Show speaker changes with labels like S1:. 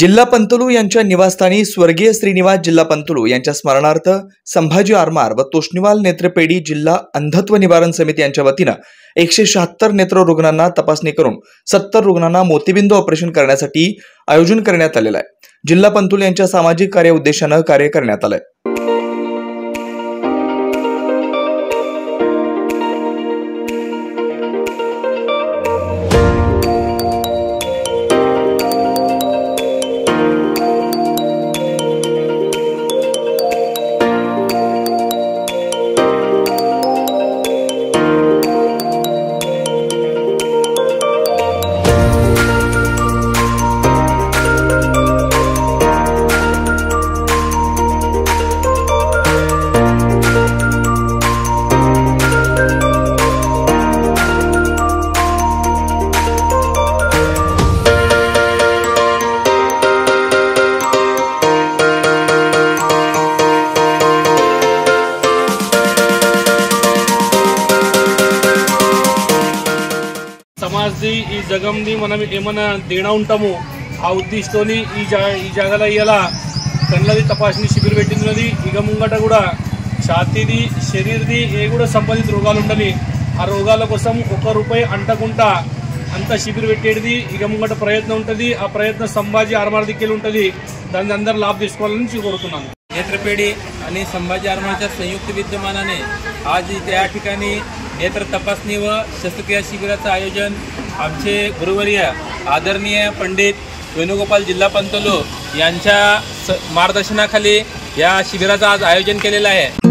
S1: जिल्हा पंतलू यांच्या निवासस्थानी स्वर्गीय श्रीनिवास जिल्हा पंतलू यांच्या स्मरणार्थ संभाजी आरमार व तोष्णीवाल नेत्रपेढी जिल्हा अंधत्व निवारण समिती यांच्या वतीनं 176 नेत्र रुग्णांना तपासणी करून 70 रुग्णांना मोतीबिंदू ऑपरेशन करण्यासाठी आयोजन करण्यात आलेलं आहे। जिल्हा पंतलू यांच्या सामाजिक कार्य उद्देशानं कार्य करण्यात आलंय।
S2: సమాజ్ది ఈ జగంది మనం ఏమన్నా దేనా ఉంటాము ఆ ఉద్దేశంతోని ఈ జాగల ఇలా కళ్ళది తపాసణి శిబిరం పెట్టినది। ఇక ముంగట కూడా ఛాతీది శరీరది ఏ కూడా సంబంధిత రోగాలు ఉండాలి, ఆ రోగాల కోసం ₹1 అంటకుండా అంత శిబిరం పెట్టేది ఇక ముంగట ప్రయత్నం ఉంటుంది। ఆ ప్రయత్నం संभाजी आरमार देखील ఉంటుంది, దాన్ని అందరూ లాభ తీసుకోవాలని కోరుతున్నాను।
S3: नेत्रपेढी आणि संभाजी आरमारच्या संयुक्त विद्यमानाने आज त्या ठिकाणी नेत्र तपासणी व शस्त्रक्रिया शिबिराचं आयोजन आमचे गुरुवर्य आदरणीय पंडित वेणुगोपाल जिल्हा पंतलू यांच्या मार्गदर्शनाखाली या शिबिराचं आज आयोजन केलेलं आहे।